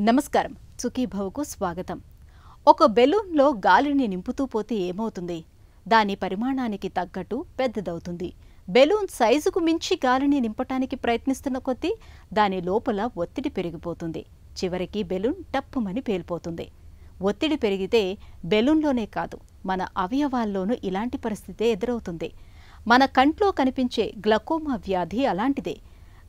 నమస్కారం. సుఖీభవకు స్వాగతం. ఒక బెలూన్లో గాలిని నింపుతూ పోతే ఏమవుతుంది? దాని పరిమాణానికి తగ్గట్టు పెద్దదవుతుంది. బెలూన్ సైజుకు మించి గాలిని నింపటానికి ప్రయత్నిస్తున్న కొద్దీ దాని లోపల ఒత్తిడి పెరిగిపోతుంది. చివరికి బెలూన్ టప్పుమని పేలిపోతుంది. ఒత్తిడి పెరిగితే బెలూన్లోనే కాదు, మన అవయవాల్లోనూ ఇలాంటి పరిస్థితే ఎదురవుతుంది. మన కంట్లో కనిపించే గ్లకోమా వ్యాధి అలాంటిదే.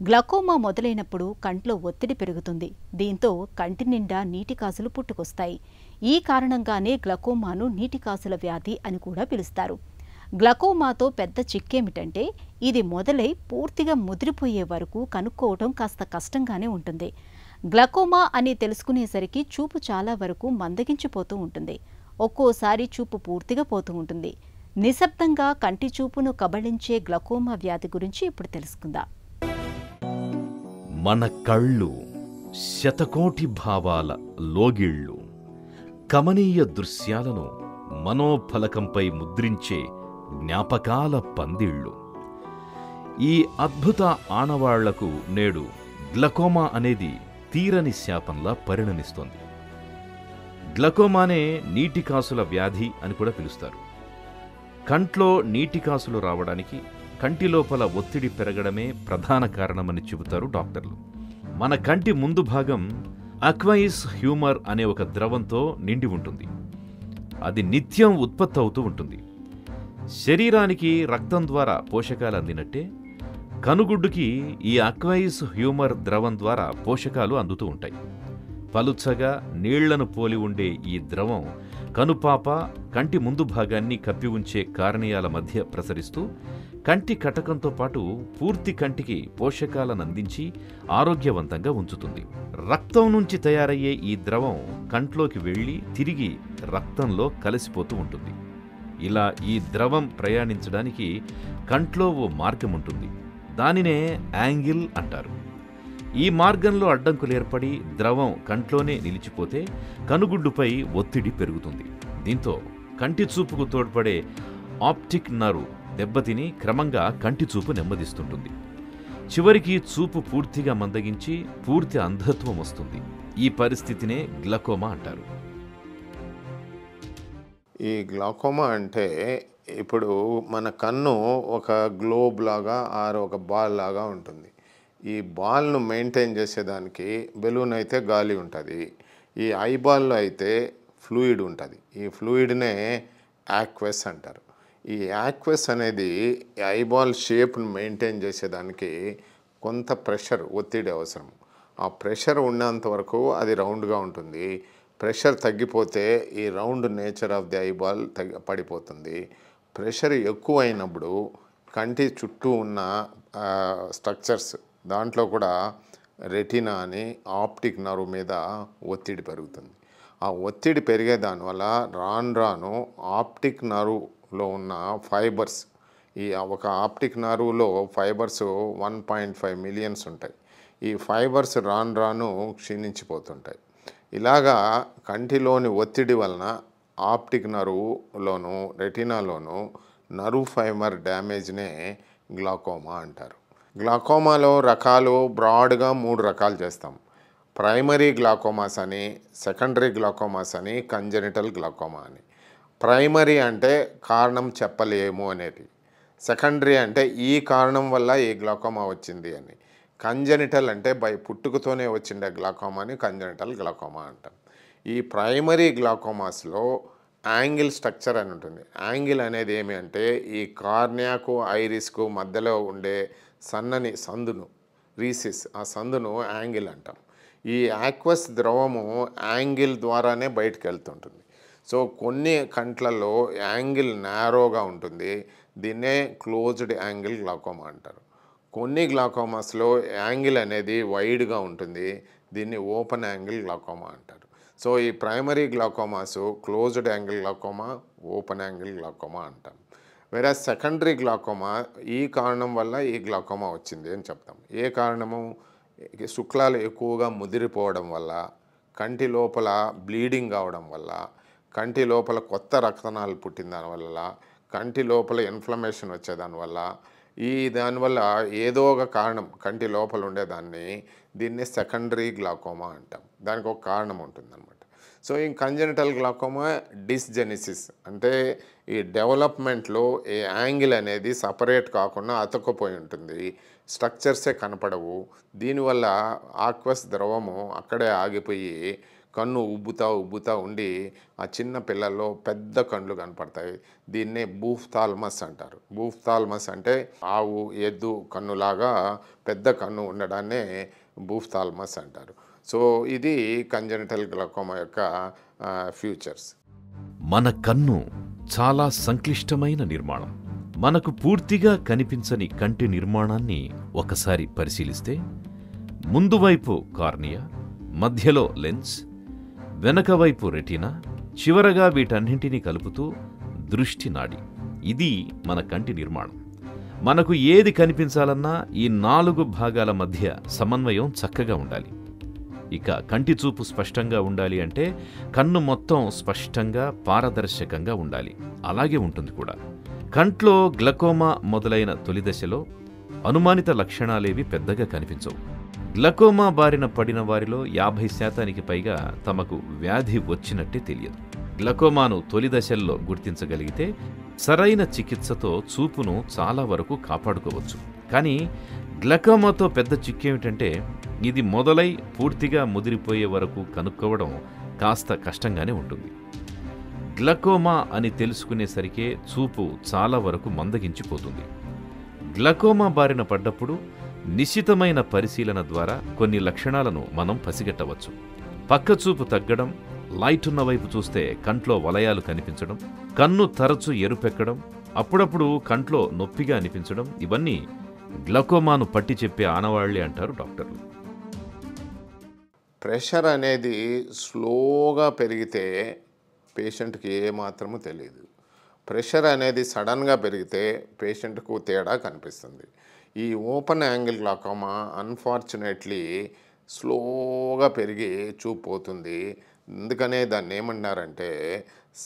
గ్లకోమా మొదలైనప్పుడు కంట్లో ఒత్తిడి పెరుగుతుంది. దీంతో కంటి నిండా నీటి కాసులు పుట్టుకొస్తాయి. ఈ కారణంగానే గ్లకోమాను నీటి కాసుల వ్యాధి అని కూడా పిలుస్తారు. గ్లకోమాతో పెద్ద చిక్కేమిటంటే ఇది మొదలై పూర్తిగా ముదిరిపోయే వరకు కనుక్కోవడం కాస్త కష్టంగానే ఉంటుంది. గ్లకోమా అని తెలుసుకునేసరికి చూపు చాలా వరకు మందగించిపోతూ ఉంటుంది. ఒక్కోసారి చూపు పూర్తిగా పోతూ ఉంటుంది. నిశ్శబ్దంగా కంటి చూపును కబళించే గ్లకోమా వ్యాధి గురించి ఇప్పుడు తెలుసుకుందాం. మన కళ్ళు శతకోటి భావాల లోగిళ్ళు, కమనీయ దృశ్యాలను మనోఫలకంపై ముద్రించే జ్ఞాపకాల పందిళ్ళు. ఈ అద్భుత ఆనవాళ్లకు నేడు గ్లకోమా అనేది తీరని శాపంలా పరిణమిస్తోంది. గ్లకోమానే నీటి కాసుల వ్యాధి అని కూడా పిలుస్తారు. కంట్లో నీటి కాసులు రావడానికి కంటి లోపల ఒత్తిడి పెరగడమే ప్రధాన కారణమని చెబుతారు డాక్టర్లు. మన కంటి ముందు భాగం అక్వైస్ హ్యూమర్ అనే ఒక ద్రవంతో నిండి ఉంటుంది. అది నిత్యం ఉత్పత్తి అవుతూ ఉంటుంది. శరీరానికి రక్తం ద్వారా పోషకాలు అందినట్టే కనుగుడ్డుకి ఈ అక్వైస్ హ్యూమర్ ద్రవం ద్వారా పోషకాలు అందుతూ ఉంటాయి. పలుచగా నీళ్లను పోలి ఉండే ఈ ద్రవం కనుపాప, కంటి ముందు భాగాన్ని కప్పి ఉంచే కార్నియాల మధ్య ప్రసరిస్తూ కంటి కటకంతో పాటు పూర్తి కంటికి పోషకాలను అందించి ఆరోగ్యవంతంగా ఉంచుతుంది. రక్తం నుంచి తయారయ్యే ఈ ద్రవం కంట్లోకి వెళ్లి తిరిగి రక్తంలో కలిసిపోతూ ఉంటుంది. ఇలా ఈ ద్రవం ప్రయాణించడానికి కంట్లో ఓ మార్గం ఉంటుంది. దానినే యాంగిల్ అంటారు. ఈ మార్గంలో అడ్డంకులు ఏర్పడి ద్రవం కంట్లోనే నిలిచిపోతే కనుగుడ్డుపై ఒత్తిడి పెరుగుతుంది. దీంతో కంటి చూపుకు తోడ్పడే ఆప్టిక్ నర్వ్ దెబ్బతిని క్రమంగా కంటి చూపు నెమ్మదిస్తుంటుంది. చివరికి చూపు పూర్తిగా మందగించి పూర్తి అంధత్వం వస్తుంది. ఈ పరిస్థితినే గ్లకోమా అంటారు. ఈ గ్లాకోమా అంటే ఇప్పుడు మన కన్ను ఒక గ్లోబ్ లాగా ఆర్ ఒక బాల్ లాగా ఉంటుంది. ఈ బాల్ను మెయింటైన్ చేసేదానికి బెలూన్ అయితే గాలి ఉంటుంది. ఈ ఐబాల్లో అయితే ఫ్లూయిడ్ ఉంటుంది. ఈ ఫ్లూయిడ్నే యాక్వెస్ అంటారు. ఈ యాక్వెస్ అనేది ఐబాల్ షేప్ను మెయింటైన్ చేసేదానికి కొంత ప్రెషర్, ఒత్తిడి అవసరం. ఆ ప్రెషర్ ఉన్నంత వరకు అది రౌండ్గా ఉంటుంది. ప్రెషర్ తగ్గిపోతే ఈ round nature of the eyeball పడిపోతుంది. ప్రెషర్ ఎక్కువైనప్పుడు కంటి చుట్టూ ఉన్న స్ట్రక్చర్స్, దాంట్లో కూడా రెటినా అని ఆప్టిక్ నర్వ్ మీద ఒత్తిడి పెరుగుతుంది. ఆ ఒత్తిడి పెరిగే దానివల్ల రాను ఆప్టిక్ నర్వ్లో ఉన్న ఫైబర్స్, ఈ ఒక ఆప్టిక్ నర్వ్లో ఫైబర్స్ 1.5 మిలియన్స్ ఉంటాయి. ఈ ఫైబర్స్ రాను క్షీణించిపోతుంటాయి. ఇలాగా కంటిలోని ఒత్తిడి వలన ఆప్టిక్ నర్వ్లోను రెటినాలోను నర్వ్ ఫైబర్ డ్యామేజ్నే గ్లాకోమా అంటారు. గ్లాకోమాలో రకాలు బ్రాడ్గా 3 రకాలు చేస్తాం. ప్రైమరీ గ్లాకోమాస్ అని, సెకండరీ గ్లాకోమాస్ అని, కంజెనిటల్ గ్లాకోమా అని. ప్రైమరీ అంటే కారణం చెప్పలేము అనేది. సెకండరీ అంటే ఈ కారణం వల్ల ఈ గ్లాకోమా వచ్చింది అని. కంజెనిటల్ అంటే పుట్టుకతోనే వచ్చిండే గ్లాకోమాని కంజెనిటల్ గ్లాకోమా అంటాం. ఈ ప్రైమరీ గ్లాకోమాస్లో యాంగిల్ స్ట్రక్చర్ అని ఉంటుంది. యాంగిల్ అనేది ఏమి అంటే ఈ కార్నియాకు ఐరిస్కు మధ్యలో ఉండే సన్నని సందును, రీసిస్, ఆ సందును యాంగిల్ అంటాం. ఈ యాక్వస్ ద్రవము యాంగిల్ ద్వారానే బయటకు వెళ్తుంటుంది. సో కొన్ని కంట్లలో యాంగిల్ నారోగా ఉంటుంది. దీన్నే క్లోజ్డ్ యాంగిల్ గ్లాకోమా అంటారు. కొన్ని గ్లాకోమాస్లో యాంగిల్ అనేది వైడ్గా ఉంటుంది. దీన్ని ఓపెన్ యాంగిల్ గ్లాకోమా అంటారు. సో ఈ primary glaucomas closed angle glaucoma, open angle glaucoma అంటాం. వేరే సెకండరీ గ్లాకోమా ఈ కారణం వల్ల ఈ గ్లాకోమా వచ్చింది అని చెప్తాం. ఏ కారణము? శుక్లాలు ఎక్కువగా ముదిరిపోవడం వల్ల, కంటి లోపల బ్లీడింగ్ కావడం వల్ల, కంటి లోపల కొత్త రక్తనాళాలు పుట్టిన దానివల్ల, కంటి లోపల ఇన్ఫ్లమేషన్ వచ్చేదానివల్ల, దానివల్ల ఏదో ఒక కారణం కంటి లోపల ఉండేదాన్ని దీన్ని సెకండరీ గ్లాకోమా అంటాం. దానికి ఒక కారణం ఉంటుందన్నమాట. సో ఈ కంజెనిటల్ గ్లాకోమా డిస్జెనిసిస్ అంటే ఈ డెవలప్మెంట్లో ఈ యాంగిల్ అనేది సపరేట్ కాకుండా అతుక్కుపోయి ఉంటుంది, స్ట్రక్చర్సే కనపడవు. దీనివల్ల ఆక్వస్ ద్రవము అక్కడే ఆగిపోయి కన్ను ఉబ్బుతా ఉండి ఆ చిన్న పిల్లల్లో పెద్ద కళ్ళు కనపడతాయి. దీన్నే బూఫ్థాల్మస్ అంటారు. బూఫ్థాల్మస్ అంటే ఆవు ఎద్దు కన్నులాగా పెద్ద కన్ను ఉండడాన్నే బూఫ్థాల్మస్ అంటారు. సో ఇది కంజెనిటల్ గ్లాకోమా యొక్క ఫ్యూచర్స్. మన కన్ను చాలా సంక్లిష్టమైన నిర్మాణం. మనకు పూర్తిగా కనిపించని కంటి నిర్మాణాన్ని ఒకసారి పరిశీలిస్తే ముందు వైపు కార్నియా, మధ్యలో లెన్స్, వెనక వైపు రెటీనా, చివరగా వీటన్నింటినీ కలుపుతూ దృష్టి నాడి. ఇది మన కంటి నిర్మాణం. మనకు ఏది కనిపించాలన్నా ఈ 4 భాగాల మధ్య సమన్వయం చక్కగా ఉండాలి. ఇక కంటి చూపు స్పష్టంగా ఉండాలి అంటే కన్ను మొత్తం స్పష్టంగా పారదర్శకంగా ఉండాలి. అలాగే ఉంటుంది కూడా. కంట్లో గ్లకోమా మొదలైన తొలి దశలో అనుమానిత లక్షణాలేవి పెద్దగా కనిపించవు. గ్లకోమా బారిన పడిన వారిలో 50% పైగా తమకు వ్యాధి వచ్చినట్టే తెలియదు. గ్లకోమాను తొలి దశల్లో గుర్తించగలిగితే సరైన చికిత్సతో చూపును చాలా వరకు కాపాడుకోవచ్చు. కానీ గ్లకోమాతో పెద్ద చిక్కేమిటంటే ఇది మొదలై పూర్తిగా ముదిరిపోయే వరకు కనుక్కోవడం కాస్త కష్టంగానే ఉంటుంది. గ్లకోమా అని తెలుసుకునేసరికే చూపు చాలా వరకు మందగించిపోతుంది. గ్లకోమా బారిన పడ్డప్పుడు నిశితమైన పరిశీలన ద్వారా కొన్ని లక్షణాలను మనం పసిగట్టవచ్చు. పక్కచూపు తగ్గడం, లైట్ ఉన్న వైపు చూస్తే కంట్లో వలయాలు కనిపించడం, కన్ను తరచు ఎరుపెక్కడం, అప్పుడప్పుడు కంట్లో నొప్పిగా అనిపించడం, ఇవన్నీ గ్లకోమాను పట్టి చెప్పే ఆనవాళ్లే అంటారు డాక్టర్లు. ప్రెషర్ అనేది స్లోగా పెరిగితే పేషెంట్కి ఏమాత్రమూ తెలియదు. ప్రెషర్ అనేది సడన్గా పెరిగితే పేషెంట్కు తేడా కనిపిస్తుంది. ఈ ఓపెన్ యాంగిల్ గ్లాకోమా అన్ఫార్చునేట్లీ స్లోగా పెరిగి చూపు పోతుంది. అందుకనే దాన్ని ఏమన్నారంటే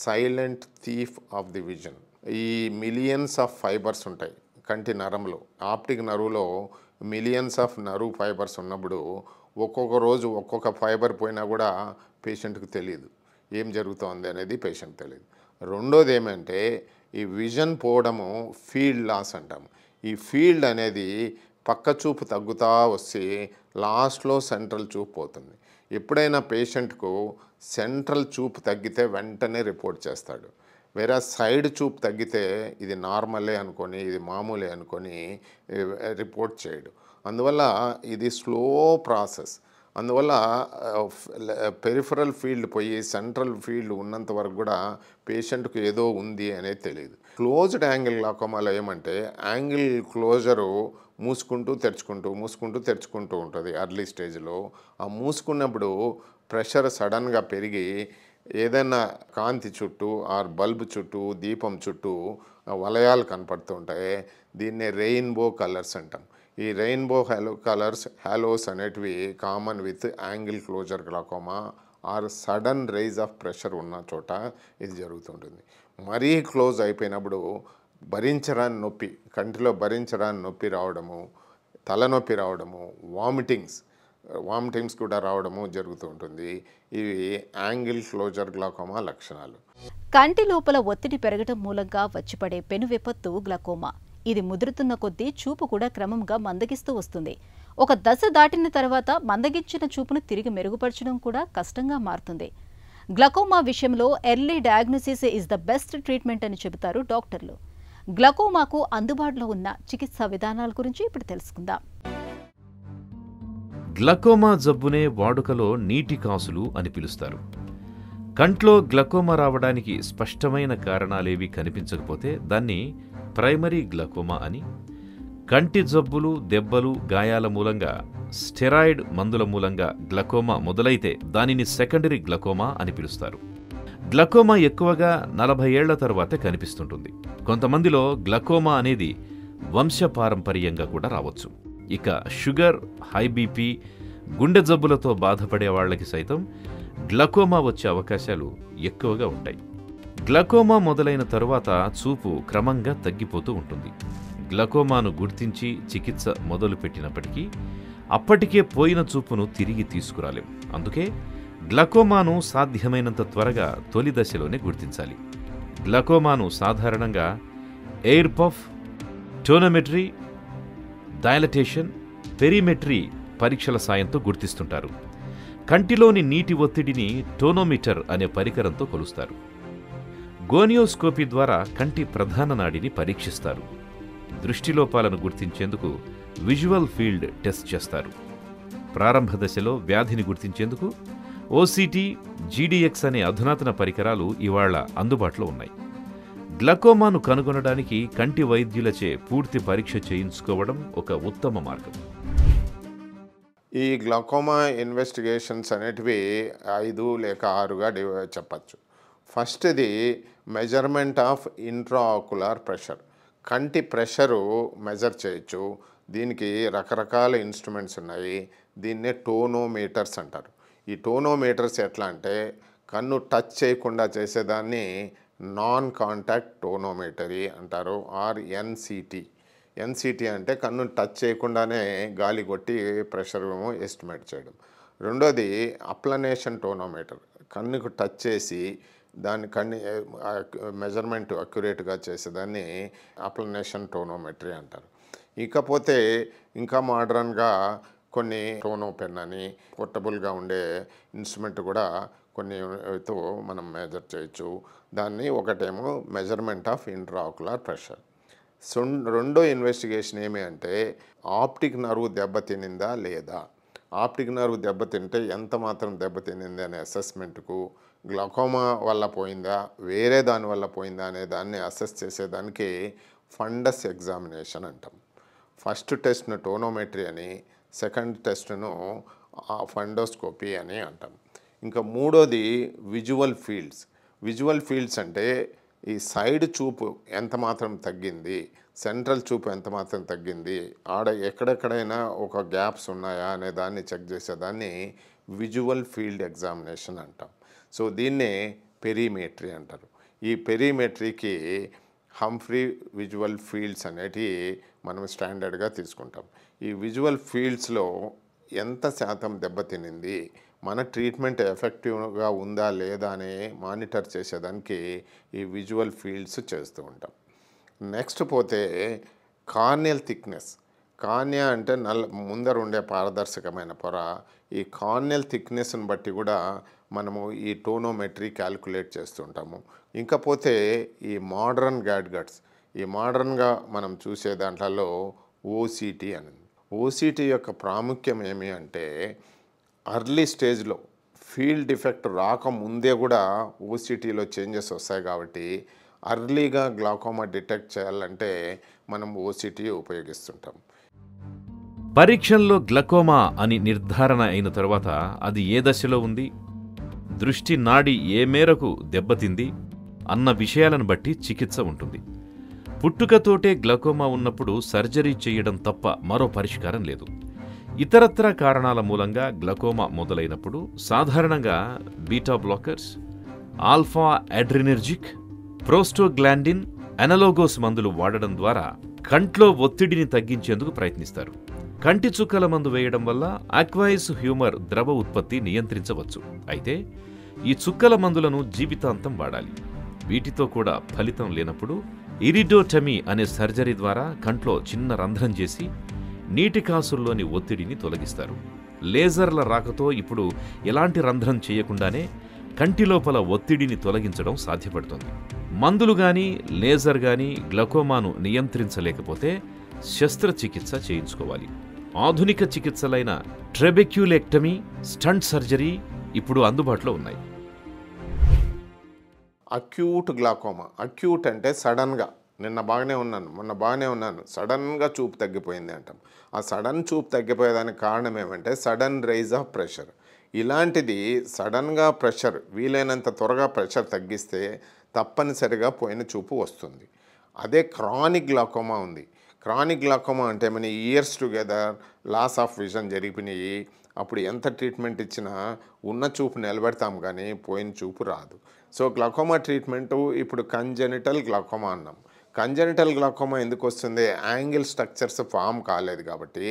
silent thief of the vision. ఈ మిలియన్స్ ఆఫ్ ఫైబర్స్ ఉంటాయి కంటి నరంలో. ఆప్టిక్ నరువులో మిలియన్స్ ఆఫ్ నర్వ్ ఫైబర్స్ ఉన్నప్పుడు ఒక్కొక్క రోజు ఒక్కొక్క ఫైబర్ పోయినా కూడా పేషెంట్కి తెలియదు ఏం జరుగుతోంది అనేది పేషెంట్ తెలియదు. రెండోది ఏమంటే ఈ విజన్ పోవడము ఫీల్డ్ లాస్ అంటాము. ఈ ఫీల్డ్ అనేది పక్క చూపు తగ్గుతూ వస్తే లాస్ట్లో సెంట్రల్ చూపు పోతుంది. ఎప్పుడైనా పేషెంట్కు సెంట్రల్ చూపు తగ్గితే వెంటనే రిపోర్ట్ చేస్తాడు. వేరే సైడ్ చూపు తగ్గితే ఇది నార్మలే అనుకొని, ఇది మామూలే అనుకొని రిపోర్ట్ చేయడు. అందువల్ల ఇది స్లో ప్రాసెస్. అందువల్ల పెరిఫరల్ ఫీల్డ్ పోయి సెంట్రల్ ఫీల్డ్ ఉన్నంత వరకు కూడా పేషెంట్కు ఏదో ఉంది అనేది తెలియదు. క్లోజ్డ్ యాంగిల్ గ్లాకోమాలో ఏమంటే యాంగిల్ క్లోజరు మూసుకుంటూ తెరుచుకుంటూ ఉంటుంది ఎర్లీ స్టేజ్లో. ఆ మూసుకున్నప్పుడు ప్రెషర్ సడన్గా పెరిగి ఏదైనా కాంతి చుట్టూ ఆర్ బల్బ్ చుట్టూ, దీపం చుట్టూ వలయాలు కనపడుతూ ఉంటాయి. దీన్నే రెయిన్బో కలర్స్ అంటాం. ఈ రెయిన్బో కలర్స్ హాలోస్ అనేటివి common with angle closure glaucoma or sudden rise of pressure ఉన్న చోట ఇది జరుగుతుంటుంది. మరీ క్లోజ్ అయిపోయినప్పుడు భరించరాని నొప్పి, కంటిలో భరించరాని నొప్పి రావడము, తలనొప్పి రావడము, వామిటింగ్స్ కూడా రావడము జరుగుతూ ఉంటుంది. ఇవి యాంగిల్ క్లోజర్ గ్లాకోమా లక్షణాలు. కంటి లోపల ఒత్తిడి పెరగడం మూలంగా వచ్చిపడే పెను విపత్తు గ్లకోమా. ఇది ముదురుతున్న కొద్దీ చూపు కూడా క్రమంగా మందగిస్తూ వస్తుంది. ఒక దశ దాటిన తర్వాత మందగించిన చూపును తిరిగి మెరుగుపరచడం కూడా కష్టంగా మారుతుంది. గ్లకోమా విషయంలో early diagnosis is the best treatment అని చెబుతారు డాక్టర్లు. గ్లకోమాకు అందుబాటులో ఉన్న చికిత్సా విధానాల గురించి ఇప్పుడు తెలుసుకుందాం. గ్లకోమా జబ్బునే వాడుకలో నీటి కాసులు అని పిలుస్తారు. కంట్లో గ్లకోమా రావడానికి స్పష్టమైన కారణాలేవి కనిపించకపోతే దాన్ని ప్రైమరీ గ్లకోమా అని, కంటి జబ్బులు, దెబ్బలు, గాయాల మూలంగా, స్టెరాయిడ్ మందుల మూలంగా గ్లకోమా మొదలైతే దానిని సెకండరీ గ్లకోమా అని పిలుస్తారు. గ్లకోమా ఎక్కువగా 40 ఏళ్ల తరువాతే కనిపిస్తుంటుంది. కొంతమందిలో గ్లకోమా అనేది వంశపారంపర్యంగా కూడా రావచ్చు. ఇక షుగర్, హై బీపీ, గుండె జబ్బులతో బాధపడే వాళ్లకి సైతం గ్లకోమా వచ్చే అవకాశాలు ఎక్కువగా ఉంటాయి. గ్లకోమా మొదలైన తరువాత చూపు క్రమంగా తగ్గిపోతూ ఉంటుంది. గ్లకోమాను గుర్తించి చికిత్స మొదలుపెట్టినప్పటికీ అప్పటికే పోయిన చూపును తిరిగి తీసుకురాలేం. అందుకే గ్లకోమాను సాధ్యమైనంత త్వరగా తొలి దశలోనే గుర్తించాలి. గ్లకోమాను సాధారణంగా air puff, tonometry, dilatation, perimetry పరీక్షల సాయంతో గుర్తిస్తుంటారు. కంటిలోని నీటి ఒత్తిడిని టోనోమీటర్ అనే పరికరంతో కొలుస్తారు. గోనియోస్కోపీ ద్వారా కంటి ప్రధాన నాడిని పరీక్షిస్తారు. దృష్టిలోపాలను గుర్తించేందుకు విజువల్ ఫీల్డ్ టెస్ట్ చేస్తారు. ప్రారంభ దశలో వ్యాధిని గుర్తించేందుకు ఓసీటీ, జీడీఎక్స్ అనే అధునాతన పరికరాలు ఇవాళ అందుబాటులో ఉన్నాయి. గ్లకోమాను కనుగొనడానికి కంటి వైద్యులచే పూర్తి పరీక్ష చేయించుకోవడం ఒక ఉత్తమ మార్గం. ఈ గ్లకోమా ఇన్వెస్టిగేషన్స్ అనేటివి 5 లేక 6గా చెప్పచ్చు. ఫస్ట్ది మెజర్మెంట్ ఆఫ్ ఇంట్రాఆక్యులర్ ప్రెషర్. కంటి ప్రెషరు మెజర్ చేయొచ్చు. దీనికి రకరకాల ఇన్స్ట్రుమెంట్స్ ఉన్నాయి. దీన్నే టోనోమీటర్స్ అంటారు. ఈ టోనోమీటర్స్ ఎట్లా అంటే కన్ను టచ్ చేయకుండా చేసేదాన్ని నాన్ కాంటాక్ట్ టోనోమీటరీ అంటారు, ఆర్ ఎన్సిటి. ఎన్సిటి అంటే కన్ను టచ్ చేయకుండానే గాలి కొట్టి ప్రెషర్ ఎస్టిమేట్ చేయడం. రెండోది అప్లనేషన్ టోనోమీటర్. కన్నుకు టచ్ చేసి దాన్ని మెజర్మెంట్ అక్యురేట్గా చేసేదాన్ని అప్లనేషన్ టోనోమెట్రీ అంటారు. ఇకపోతే ఇంకా మోడర్న్గా కొన్ని టోనో పెన్ అని పోర్టబుల్గా ఉండే ఇన్స్ట్రుమెంట్ కూడా కొన్నితో మనం మెజర్ చేయొచ్చు. దాన్ని ఒకటేమో మెజర్మెంట్ ఆఫ్ ఇంట్రాఆక్యులర్ ప్రెషర్. రెండో ఇన్వెస్టిగేషన్ ఏమి అంటే ఆప్టిక్ నర్వ్ దెబ్బతినిందా లేదా. ఆప్టిక్ నర్వ్ దెబ్బతింటే ఎంత మాత్రం దెబ్బతినింది అనే అసెస్మెంట్కు, గ్లకోమా వల్ల పోయిందా వేరే దాని వల్ల పోయిందా అనే దాన్ని అసెస్ చేసేదానికి ఫండస్ ఎగ్జామినేషన్ అంటాం. ఫస్ట్ టెస్ట్ను టోనోమెట్రీ అని, సెకండ్ టెస్ట్ను ఫండోస్కోపీ అని అంటాం. ఇంకా మూడోది విజువల్ ఫీల్డ్స్. విజువల్ ఫీల్డ్స్ అంటే ఈ సైడ్ చూపు ఎంత మాత్రం తగ్గింది, సెంట్రల్ చూపు ఎంత మాత్రం తగ్గింది, ఆడ ఎక్కడెక్కడైనా ఒక గ్యాప్స్ ఉన్నాయా అనే దాన్ని చెక్ చేసేదాన్ని విజువల్ ఫీల్డ్ ఎగ్జామినేషన్ అంటాం. సో దీన్నే పెరిమెట్రీ అంటారు. ఈ పెరిమెట్రీకి హంఫ్రీ విజువల్ ఫీల్డ్స్ అనేటివి మనం స్టాండర్డ్గా తీసుకుంటాం. ఈ విజువల్ ఫీల్డ్స్లో ఎంత శాతం దెబ్బతినింది, మన ట్రీట్మెంట్ ఎఫెక్టివ్గా ఉందా లేదా అని మానిటర్ చేసేదానికి ఈ విజువల్ ఫీల్డ్స్ చేస్తూ ఉంటాం. నెక్స్ట్ పోతే కార్నియల్ థిక్నెస్. కార్నియా అంటే ముందర ఉండే పారదర్శకమైన పొర. ఈ కార్నియల్ థిక్నెస్ని బట్టి కూడా మనము ఈ టోనోమెట్రీ క్యాల్కులేట్ చేస్తుంటాము. ఇంకపోతే ఈ మోడర్న్ గ్యాడ్గెట్స్, ఈ మోడర్న్గా మనం చూసే దాంట్లో ఓసీటీ అని. ఓసీటీ యొక్క ప్రాముఖ్యం ఏమి అంటే అర్లీ స్టేజ్లో ఫీల్డ్ డిఫెక్ట్ రాకముందే కూడా ఓసీటీలో చేంజెస్ వస్తాయి. కాబట్టి అర్లీగా గ్లాకోమా డిటెక్ట్ చేయాలంటే మనం ఓసీటీ ఉపయోగిస్తుంటాం. పరీక్షల్లో గ్లకోమా అని నిర్ధారణ అయిన తర్వాత అది ఏ దశలో ఉంది, దృష్టి నాడి ఏ మేరకు దెబ్బతింది అన్న విషయాలను బట్టి చికిత్స ఉంటుంది. పుట్టుకతోటే గ్లకోమా ఉన్నప్పుడు సర్జరీ చేయడం తప్ప మరో పరిష్కారం లేదు. ఇతరత్ర కారణాల మూలంగా గ్లకోమా మొదలైనప్పుడు సాధారణంగా బీటా బ్లాకర్స్, ఆల్ఫా అడ్రినెర్జిక్, ప్రోస్టోగ్లాండిన్, అనలోగోస్ మందులు వాడడం ద్వారా కంట్లో ఒత్తిడిని తగ్గించేందుకు ప్రయత్నిస్తారు. కంటి చుక్కల మందు వేయడం వల్ల అక్వైస్ హ్యూమర్ ద్రవ ఉత్పత్తి నియంత్రించవచ్చు. అయితే ఈ చుక్కల మందులను జీవితాంతం వాడాలి. వీటితో కూడా ఫలితం లేనప్పుడు ఇరిడోటమీ అనే సర్జరీ ద్వారా కంట్లో చిన్న రంధ్రం చేసి నీటి కాసుల్లోని ఒత్తిడిని తొలగిస్తారు. లేజర్ల రాకతో ఇప్పుడు ఎలాంటి రంధ్రం చేయకుండానే కంటి లోపల ఒత్తిడిని తొలగించడం సాధ్యపడుతుంది. మందులు గాని లేజర్ గాని గ్లకోమాను నియంత్రించలేకపోతే శస్త్రచికిత్స చేయించుకోవాలి. ఆధునిక చికిత్సలైన ట్రెబెక్యులెక్టమీ, స్టంట్ సర్జరీ ఇప్పుడు అందుబాటులో ఉన్నాయి. Acute glaucoma. అక్యూట్ అంటే సడన్గా మొన్న బాగానే ఉన్నాను సడన్గా చూపు తగ్గిపోయింది అంటాం. ఆ సడన్ చూపు తగ్గిపోయేదానికి కారణం ఏమంటే సడన్ రైజ్ ఆఫ్ ప్రెషర్. ఇలాంటిది సడన్గా ప్రెషర్ వీలైనంత త్వరగా ప్రెషర్ తగ్గిస్తే తప్పనిసరిగా పోయిన చూపు వస్తుంది. అదే క్రానిక్ గ్లాకోమా ఉంది. క్రానిక్ గ్లాకోమా అంటే మన years together loss of vision జరిగినాయి. అప్పుడు ఎంత ట్రీట్మెంట్ ఇచ్చినా ఉన్న చూపు నిలబెడతాం కానీ పోయిన చూపు రాదు. సో గ్లాకోమా ట్రీట్మెంటు ఇప్పుడు కంజెనిటల్ గ్లాకోమా అన్నాం. కంజనిటల్ గ్లాకోమా ఎందుకు వస్తుంది? యాంగిల్ స్ట్రక్చర్స్ ఫామ్ కాలేదు కాబట్టి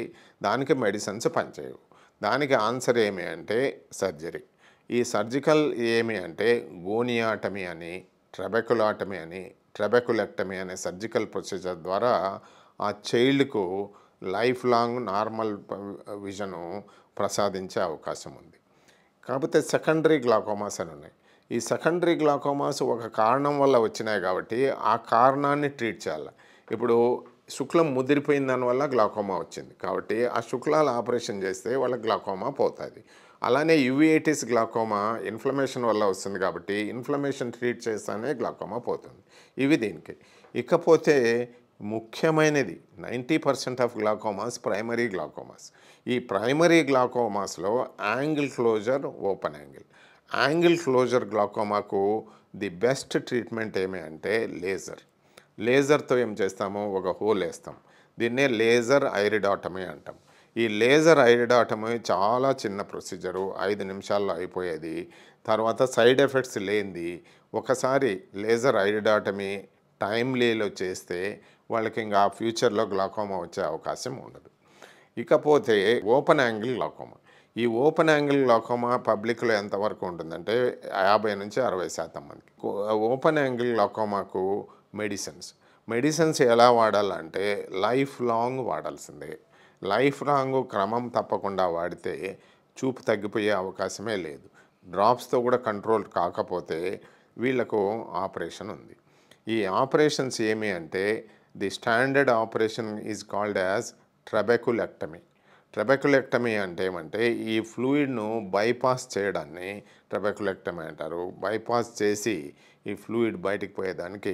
దానికి మెడిసిన్స్ పనిచేయవు. దానికి ఆన్సర్ ఏమి అంటే సర్జరీ. ఈ సర్జికల్ ఏమి అంటే గోనియాటమీ అని, ట్రబెకులాటమీ అని, ట్రబెకులెక్టమీ అనే సర్జికల్ ప్రొసీజర్ ద్వారా ఆ చైల్డ్కు లైఫ్ లాంగ్ నార్మల్ విజను ప్రసాదించే అవకాశం ఉంది. కాకపోతే సెకండరీ గ్లాకోమాస్ అని ఉన్నాయి. ఈ సెకండరీ గ్లాకోమాస్ ఒక కారణం వల్ల వచ్చినాయి కాబట్టి ఆ కారణాన్ని ట్రీట్ చేయాలి. ఇప్పుడు శుక్లం ముదిరిపోయిన దానివల్ల గ్లాకోమా వచ్చింది కాబట్టి ఆ శుక్లాల ఆపరేషన్ చేస్తే వాళ్ళకి గ్లాకోమా పోతుంది. అలానే యువిఐటిస్ గ్లాకోమా ఇన్ఫ్లమేషన్ వల్ల వస్తుంది కాబట్టి ఇన్ఫ్లమేషన్ ట్రీట్ చేస్తేనే గ్లాకోమా పోతుంది. ఇవి దీనికి. ఇకపోతే ముఖ్యమైనది 90% ఆఫ్ గ్లాకోమాస్ ప్రైమరీ గ్లాకోమాస్. ఈ ప్రైమరీ గ్లాకోమాస్లో angle closure, open angle. Angle closure గ్లాకోమాకు ది బెస్ట్ ట్రీట్మెంట్ ఏమి అంటే లేజర్. లేజర్తో ఏం చేస్తాము? ఒక హోల్ వేస్తాం. దీన్నే లేజర్ ఐరిడాటమీ అంటాం. ఈ లేజర్ ఐరిడాటమీ చాలా చిన్న ప్రొసీజరు, 5 నిమిషాల్లో అయిపోయేది. తర్వాత సైడ్ ఎఫెక్ట్స్ లేనిది. ఒకసారి లేజర్ ఐరిడాటమీ టైమ్లీలో చేస్తే వాళ్ళకి ఇంకా ఫ్యూచర్లో గ్లాకోమా వచ్చే అవకాశం ఉండదు. ఇకపోతే ఓపెన్ యాంగిల్ గ్లాకోమా. ఈ ఓపెన్ యాంగిల్ గ్లాకోమా పబ్లిక్లో ఎంతవరకు ఉంటుందంటే 50 నుంచి 60% మందికి. ఓపెన్ యాంగిల్ గ్లాకోమాకు మెడిసిన్స్ ఎలా వాడాలంటే లైఫ్ లాంగ్ వాడాల్సిందే. లైఫ్ లాంగ్ క్రమం తప్పకుండా వాడితే చూపు తగ్గిపోయే అవకాశమే లేదు. డ్రాప్స్తో కూడా కంట్రోల్ కాకపోతే వీళ్ళకు ఆపరేషన్ ఉంది. ఈ ఆపరేషన్స్ ఏమి అంటే the standard operation is called as trabeculectomy. Trabeculectomy అంటే ఏమంటే ఈ ఫ్లూయిడ్ను బైపాస్ చేయడాన్ని ట్రబెకులెక్టమీ అంటారు. బైపాస్ చేసి ఈ ఫ్లూయిడ్ బయటికి పోయేదానికి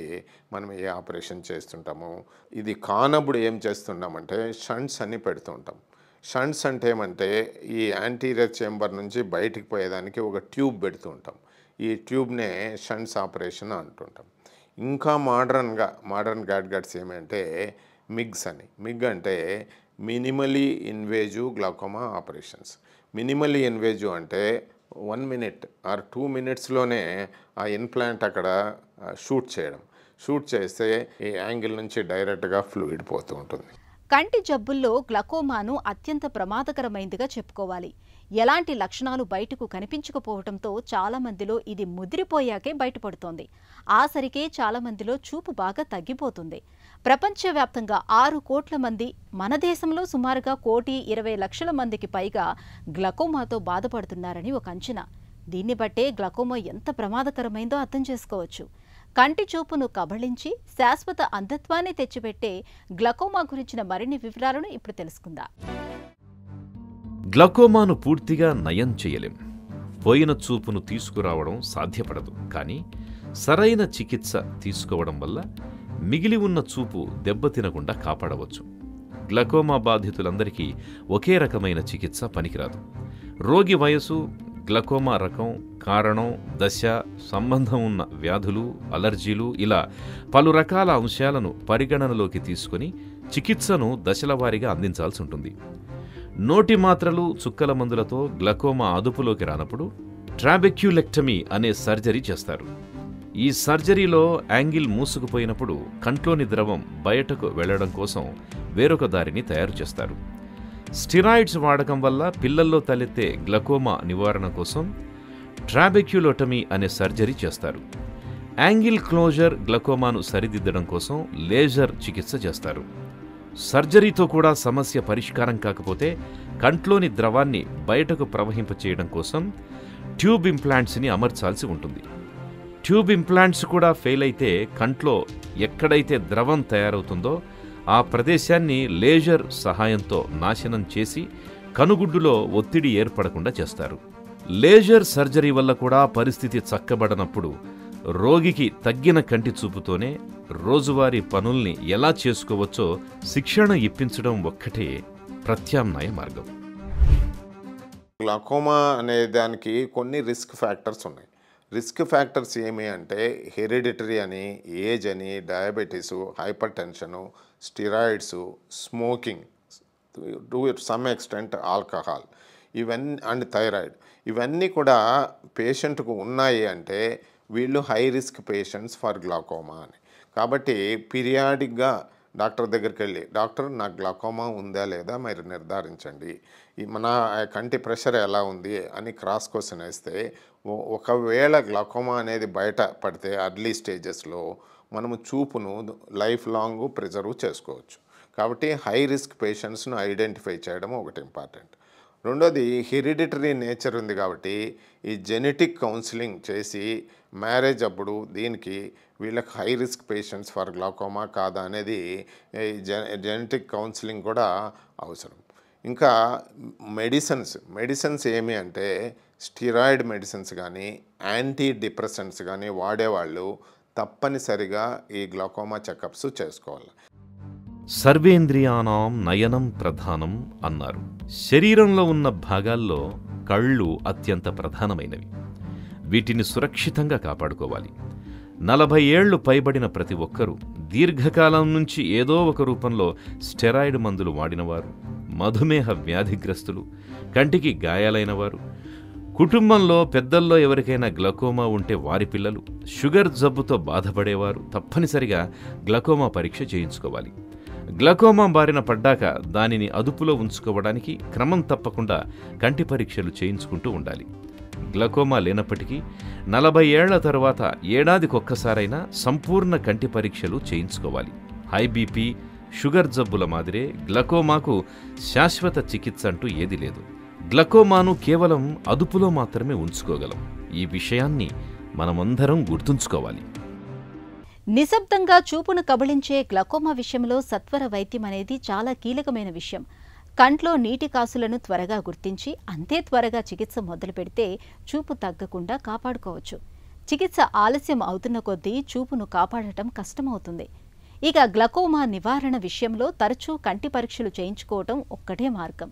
మనం ఏ ఆపరేషన్ చేస్తుంటాము. ఇది కానప్పుడు ఏం చేస్తుంటామంటే షంట్స్ అన్ని పెడుతుంటాం. షంట్స్ అంటే ఏమంటే ఈ యాంటీరియర్ చేంబర్ నుంచి బయటికి పోయేదానికి ఒక ట్యూబ్ పెడుతూ ఉంటాం. ఈ ట్యూబ్నే షంట్స్ ఆపరేషన్ అంటుంటాం. ఇంకా మోడర్న్ గ్యాడ్గెట్స్ ఏమంటే మిగ్స్ అని. మిగ్ అంటే minimally invasive glaucoma operations. Minimally invasive అంటే 1 minute ఆర్ 2 minutesలోనే ఆ ఇన్ప్లాంట్ అక్కడ షూట్ చేస్తే ఈ యాంగిల్ నుంచి డైరెక్ట్గా ఫ్లూయిడ్ పోతూ ఉంటుంది. కంటి జబ్బుల్లో గ్లకోమాను అత్యంత ప్రమాదకరమైందిగా చెప్పుకోవాలి. ఎలాంటి లక్షణాలు బయటకు కనిపించకపోవడంతో చాలా మందిలో ఇది ముదిరిపోయాకే బయటపడుతోంది. ఆసరికే చాలా మందిలో చూపు బాగా తగ్గిపోతుంది. ప్రపంచవ్యాప్తంగా 6 కోట్ల మంది, మన దేశంలో సుమారుగా 1,20,00,000 మందికి పైగా గ్లకోమాతో బాధపడుతున్నారని ఒక అంచనా. దీన్ని బట్టే గ్లకోమా ఎంత ప్రమాదకరమైందో అర్థం చేసుకోవచ్చు. కంటి చూపును కబళించి శాశ్వత అంధత్వాన్ని తెచ్చిపెట్టే గ్లకోమా గురించిన మరిన్ని వివరాలను ఇప్పుడు తెలుసుకుందాం. గ్లకోమాను పూర్తిగా నయం చేయలేం. పోయిన చూపును తీసుకురావడం సాధ్యపడదు. కానీ సరైన చికిత్స తీసుకోవడం వల్ల మిగిలి ఉన్న చూపు దెబ్బతినకుండా కాపాడవచ్చు. గ్లకోమా బాధితులందరికీ ఒకే రకమైన చికిత్స పనికిరాదు. రోగి వయసు, గ్లకోమా రకం, కారణం, దశ, సంబంధం ఉన్న వ్యాధులు, అలర్జీలు ఇలా పలు రకాల అంశాలను పరిగణనలోకి తీసుకుని చికిత్సను దశలవారీగా అందించాల్సి ఉంటుంది. నోటి మాత్రలు, చుక్కల మందులతో గ్లకోమా అదుపులోకి రానప్పుడు ట్రాబెక్యులెక్టమీ అనే సర్జరీ చేస్తారు. ఈ సర్జరీలో యాంగిల్ మూసుకుపోయినప్పుడు కంట్లోని ద్రవం బయటకు వెళ్లడం కోసం వేరొక దారిని తయారు చేస్తారు. స్టిరాయిడ్స్ వాడకం వల్ల పిల్లల్లో తలెత్తే గ్లకోమా నివారణ కోసం ట్రాబెక్యులోటమీ అనే సర్జరీ చేస్తారు. యాంగిల్ క్లోజర్ గ్లకోమాను సరిదిద్దడం కోసం లేజర్ చికిత్స చేస్తారు. సర్జరీతో కూడా సమస్య పరిష్కారం కాకపోతే కంట్లోని ద్రవాన్ని బయటకు ప్రవహింపచేయడం కోసం ట్యూబ్ ఇంప్లాంట్స్ని అమర్చాల్సి ఉంటుంది. ట్యూబ్ ఇంప్లాంట్స్ కూడా ఫెయిల్ అయితే కంట్లో ఎక్కడైతే ద్రవం తయారవుతుందో ఆ ప్రదేశాన్ని లేజర్ సహాయంతో నాశనం చేసి కనుగుడ్డులో ఒత్తిడి ఏర్పడకుండా చేస్తారు. లేజర్ సర్జరీ వల్ల కూడా పరిస్థితి చక్కబడనప్పుడు రోగికి తగ్గిన కంటి చూపుతోనే రోజువారీ పనుల్ని ఎలా చేసుకోవచ్చో శిక్షణ ఇప్పించడం ఒక్కటే ప్రత్యామ్నాయ మార్గం. గ్లాకోమా అనే దానికి కొన్ని రిస్క్ ఫ్యాక్టర్స్ ఉన్నాయి. రిస్క్ ఫ్యాక్టర్స్ ఏమి అంటే హెరిడిటరీ అని, ఏజ్ అని, diabetes, hypertension, steroids, smoking, to some extent alcohol, ఇవన్నీ అండ్ థైరాయిడ్, ఇవన్నీ కూడా పేషెంట్కు ఉన్నాయి అంటే వీళ్ళు high risk patients for glaucoma అని. కాబట్టి పీరియాడిక్గా డాక్టర్ దగ్గరికి వెళ్ళి, డాక్టర్ నాకు గ్లాకోమా ఉందా లేదా మీరు నిర్ధారించండి, మన కంటి ప్రెషర్ ఎలా ఉంది అని క్రాస్ క్వశ్చన్ వేస్తే ఒకవేళ గ్లాకోమా అనేది బయట పడితే అర్లీ స్టేజెస్లో మనము చూపును లైఫ్ లాంగ్ ప్రిజర్వ్ చేసుకోవచ్చు. కాబట్టి హై రిస్క్ పేషెంట్స్ను ఐడెంటిఫై చేయడం ఒకటి ఇంపార్టెంట్. రెండోది హెరిడిటరీ నేచర్ ఉంది కాబట్టి ఈ జెనెటిక్ కౌన్సిలింగ్ చేసి మ్యారేజ్ అప్పుడు దీనికి వీళ్ళకి high risk patients for glaucoma కాదా అనేది జెనెటిక్ కౌన్సిలింగ్ కూడా అవసరం. ఇంకా మెడిసిన్స్ ఏమి అంటే స్టిరాయిడ్ మెడిసిన్స్ కానీ యాంటీ డిప్రెసెంట్స్ కానీ వాడేవాళ్ళు తప్పనిసరిగా ఈ గ్లాకోమా చెకప్స్ చేసుకోవాలి. సర్వేంద్రియానాం నయనం ప్రధానం అన్నారు. శరీరంలో ఉన్న భాగాల్లో కళ్ళు అత్యంత ప్రధానమైనవి. వీటిని సురక్షితంగా కాపాడుకోవాలి. 40 ఏళ్లు పైబడిన ప్రతి ఒక్కరూ దీర్ఘకాలం నుంచి ఏదో ఒక రూపంలో స్టెరాయిడ్ మందులు వాడినవారు, మధుమేహ వ్యాధిగ్రస్తులు, కంటికి గాయాలైన వారు, కుటుంబంలో పెద్దల్లో ఎవరికైనా గ్లకోమా ఉంటే వారి పిల్లలు, షుగర్ జబ్బుతో బాధపడేవారు తప్పనిసరిగా గ్లకోమా పరీక్ష చేయించుకోవాలి. గ్లకోమా బారిన పడ్డాక దానిని అదుపులో ఉంచుకోవడానికి క్రమం తప్పకుండా కంటి పరీక్షలు చేయించుకుంటూ ఉండాలి. గ్లకోమా లేనప్పటికీ 40 ఏళ్ల తర్వాత ఏడాదికొక్కసారైనా సంపూర్ణ కంటి పరీక్షలు చేయించుకోవాలి. హై బీపీ, షుగర్ జబ్బుల మాదిరే గ్లకోమాకు శాశ్వత చికిత్స అంటూ ఏదీ లేదు. గ్లకోమాను కేవలం అదుపులో మాత్రమే ఉంచుకోగలం. ఈ విషయాన్ని మనమందరం గుర్తుంచుకోవాలి. నిశ్శబ్దంగా చూపును కబళించే గ్లకోమా విషయంలో సత్వర వైద్యం అనేది చాలా కీలకమైన విషయం. కంట్లో నీటి కాసులను త్వరగా గుర్తించి అంతే త్వరగా చికిత్స మొదలు పెడితే చూపు తగ్గకుండా కాపాడుకోవచ్చు. చికిత్స ఆలస్యం అవుతున్న కొద్దీ చూపును కాపాడటం కష్టమవుతుంది. ఇక గ్లకోమా నివారణ విషయంలో తరచూ కంటి పరీక్షలు చేయించుకోవటం ఒక్కటే మార్గం.